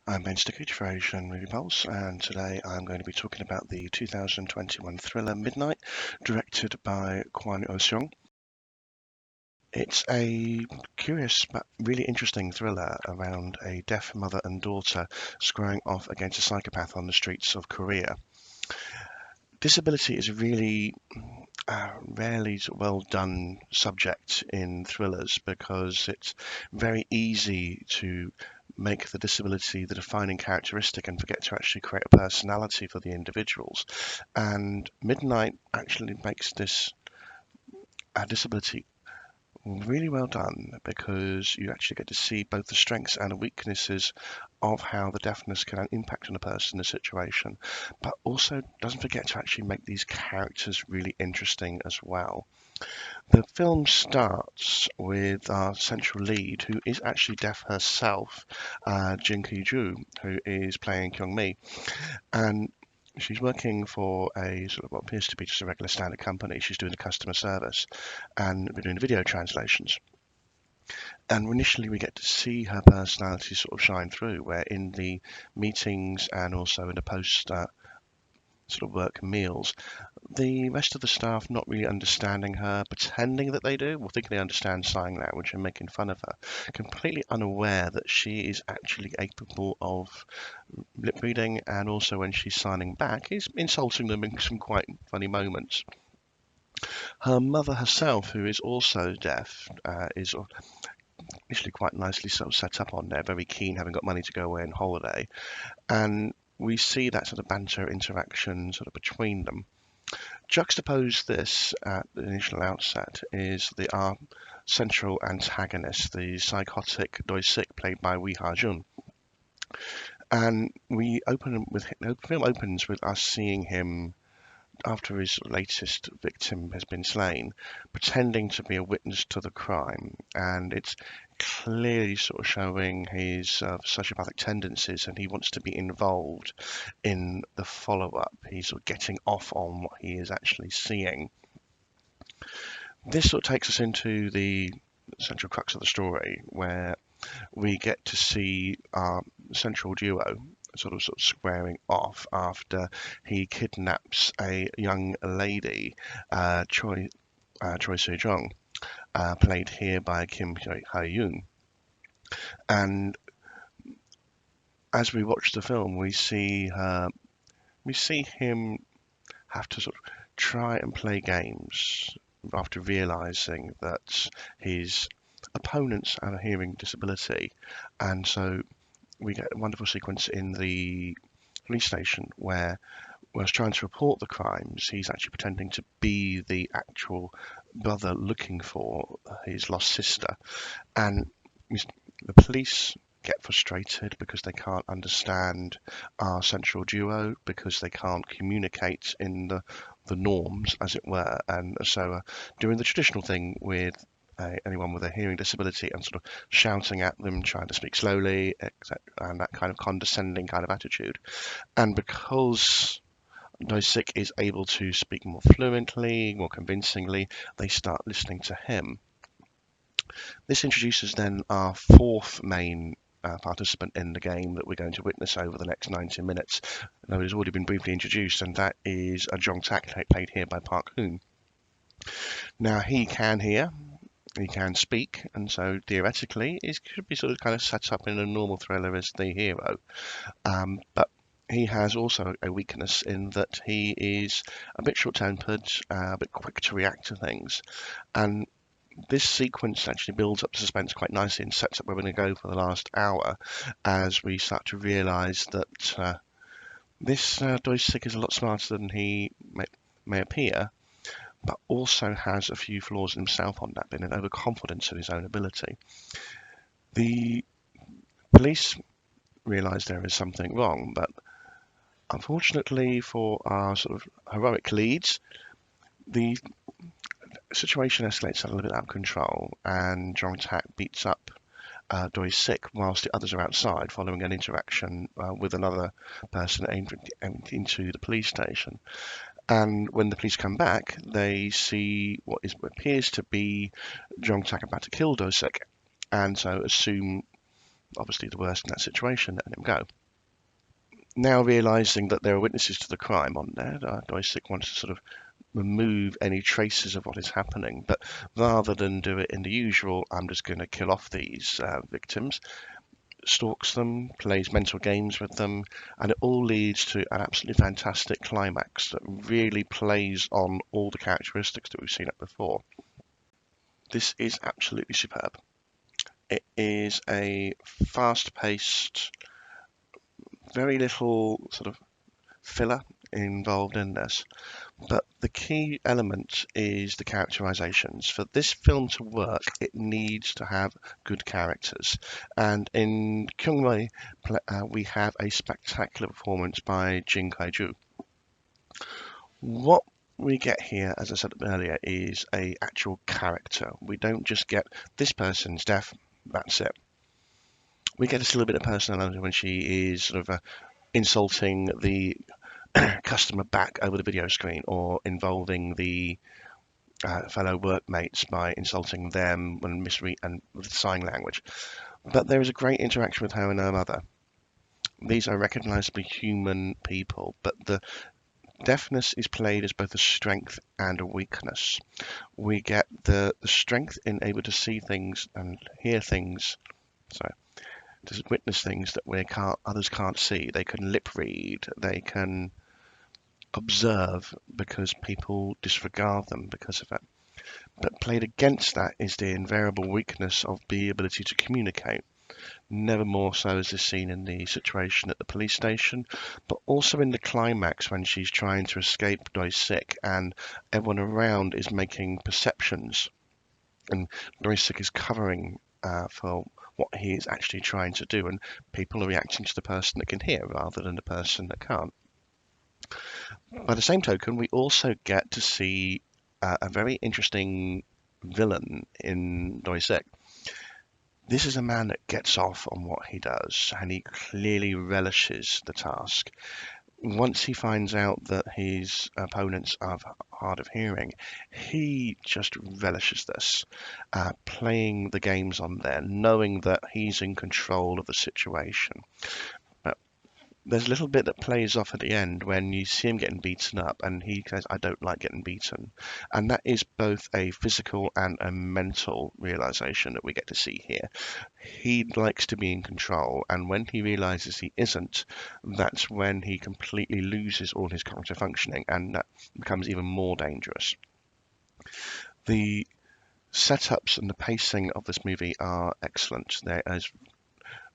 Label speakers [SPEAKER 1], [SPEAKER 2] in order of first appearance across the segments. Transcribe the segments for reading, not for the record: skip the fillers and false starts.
[SPEAKER 1] I'm Ben Stykuc for Asian Movie Pulse, and today I'm going to be talking about the 2021 thriller Midnight, directed by Kwon Oh-seung. It's a curious but really interesting thriller around a deaf mother and daughter squaring off against a psychopath on the streets of Korea. Disability is a really rarely well done subject in thrillers because it's very easy to make the disability the defining characteristic and forget to actually create a personality for the individuals. And Midnight actually makes this disability really well done because you actually get to see both the strengths and the weaknesses of how the deafness can impact on a person in a situation, but also doesn't forget to actually make these characters really interesting as well. The film starts with our central lead, who is actually deaf herself, Jin Kaiju, who is playing Kyung-mi, and she's working for a sort of what appears to be just a regular standard company. She's doing the customer service and we're doing the video translations. And initially, we get to see her personality sort of shine through, where in the meetings and also in the post sort of work meals, the rest of the staff not really understanding her, pretending that they do, or thinking they understand sign language and making fun of her, completely unaware that she is actually capable of lip reading, and also when she's signing back, is insulting them in some quite funny moments. Her mother herself, who is also deaf, is initially quite nicely sort of set up on there, very keen, having got money to go away on holiday, and we see that sort of banter interaction sort of between them. Juxtapose this at the initial outset is our central antagonist, the psychotic Doi-sik, played by Wi Ha-jun. And the film opens with us seeing him after his latest victim has been slain, pretending to be a witness to the crime, and it's clearly sort of showing his sociopathic tendencies, and he wants to be involved in the follow-up. He's sort of getting off on what he is actually seeing. This sort of takes us into the central crux of the story, where we get to see our central duo sort of squaring off after he kidnaps a young lady, Choi Soo-jung, played here by Kim Hye-yoon. And as we watch the film, we see him have to sort of try and play games after realizing that his opponents have a hearing disability, and so we get a wonderful sequence in the police station where, whilst trying to report the crimes, he's actually pretending to be the actual brother looking for his lost sister. And the police get frustrated because they can't understand our central duo, because they can't communicate in the norms, as it were. And so doing the traditional thing with anyone with a hearing disability and sort of shouting at them, trying to speak slowly, etc., and that kind of condescending kind of attitude. And because Nozick is able to speak more fluently, more convincingly, they start listening to him. This introduces then our fourth main participant in the game that we're going to witness over the next 90 minutes. Though it has already been briefly introduced, and that is a Jong Tak, played here by Park Hoon. Now, he can hear, he can speak, and so theoretically, he could be sort of kind of set up in a normal thriller as the hero. But he has also a weakness in that he is a bit short-tempered, a bit quick to react to things, and this sequence actually builds up the suspense quite nicely and sets up where we're going to go for the last hour as we start to realise that this Doisik is a lot smarter than he may appear, but also has a few flaws in himself on that, being an overconfidence in his own ability. The police realise there is something wrong, but unfortunately for our sort of heroic leads, the situation escalates a little bit out of control, and Jong Tak beats up Doi Sik whilst the others are outside following an interaction with another person aimed into the police station. And when the police come back, they see what appears to be Jong Tak about to kill Doi Sik, and so assume obviously the worst in that situation, letting him go. Now realizing that there are witnesses to the crime on there, Doisik wants to sort of remove any traces of what is happening. But rather than do it in the usual, I'm just going to kill off these victims, stalks them, plays mental games with them, and it all leads to an absolutely fantastic climax that really plays on all the characteristics that we've seen it before. This is absolutely superb. It is a fast-paced, very little sort of filler involved in this. But the key element is the characterizations. For this film to work, it needs to have good characters. And in Kyung-mi, we have a spectacular performance by Jin Kaiju. What we get here, as I said earlier, is a actual character. We don't just get this person's deaf, that's it. We get a little bit of personality when she is sort of insulting the customer back over the video screen, or involving the fellow workmates by insulting them and and with sign language. But there is a great interaction with her and her mother. These are recognizably human people, but the deafness is played as both a strength and a weakness. We get the strength in able to see things and hear things, so to witness things that others can't see. They can lip read, they can observe because people disregard them because of it. But played against that is the invariable weakness of the ability to communicate. Never more so is this seen in the situation at the police station, but also in the climax when she's trying to escape Doisik and everyone around is making perceptions, and Doisik is covering for what he is actually trying to do, and people are reacting to the person that can hear rather than the person that can't. By the same token, we also get to see a very interesting villain in Doisek. This is a man that gets off on what he does, and he clearly relishes the task. Once he finds out that his opponents are hard of hearing, he just relishes this, playing the games on there, knowing that he's in control of the situation. There's a little bit that plays off at the end when you see him getting beaten up and he says, I don't like getting beaten. And that is both a physical and a mental realization that we get to see here. He likes to be in control, and when he realizes he isn't, that's when he completely loses all his cognitive functioning, and that becomes even more dangerous. The setups and the pacing of this movie are excellent. There is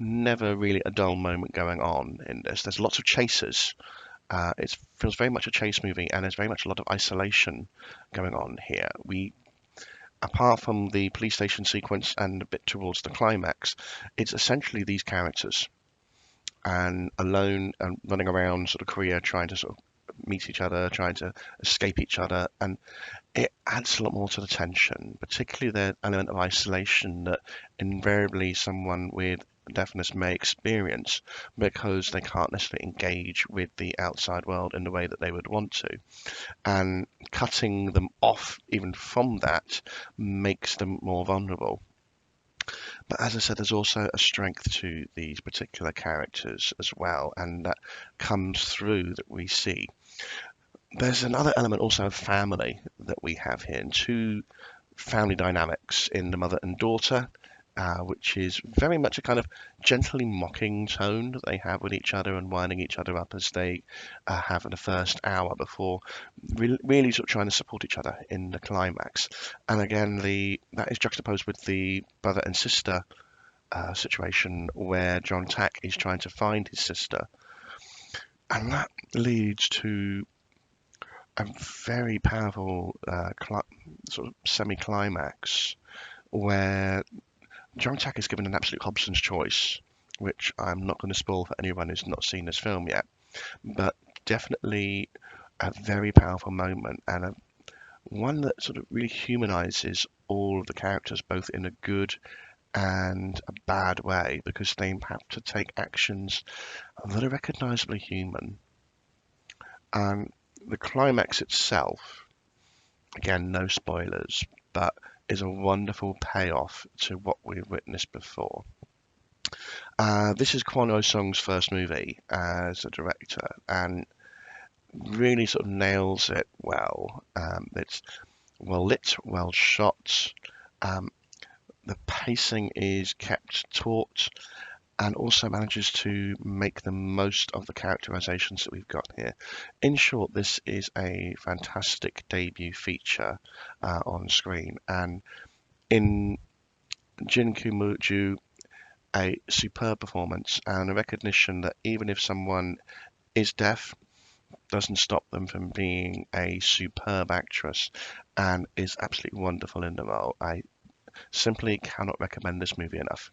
[SPEAKER 1] never really a dull moment going on in this. There's lots of chases. It feels very much a chase movie, and there's very much a lot of isolation going on here. Apart from the police station sequence and a bit towards the climax, it's essentially these characters and alone and running around sort of Korea trying to sort of meet each other, trying to escape each other, and it adds a lot more to the tension, particularly the element of isolation that invariably someone with deafness may experience because they can't necessarily engage with the outside world in the way that they would want to. And cutting them off even from that makes them more vulnerable. But as I said, there's also a strength to these particular characters as well, and that comes through that we see. There's another element also of family that we have here, and two family dynamics in the mother and daughter, which is very much a kind of gently mocking tone that they have with each other and winding each other up as they have in the first hour before really sort of trying to support each other in the climax. And again, that is juxtaposed with the brother and sister situation where John Tack is trying to find his sister. And that leads to a very powerful sort of semi-climax where John Tack is given an absolute Hobson's choice, which I'm not going to spoil for anyone who's not seen this film yet, but definitely a very powerful moment, and one that sort of really humanizes all of the characters, both in a good and a bad way, because they have to take actions that are recognizably human. And the climax itself, again, no spoilers, but is a wonderful payoff to what we've witnessed before. This is Kwon Oh-seung's first movie as a director, and really sort of nails it well. It's well lit, well shot. Um, the pacing is kept taut, and also manages to make the most of the characterizations that we've got here. In short, this is a fantastic debut feature on screen, and in Jin Kaiju, a superb performance and a recognition that even if someone is deaf, doesn't stop them from being a superb actress and is absolutely wonderful in the role. I simply cannot recommend this movie enough.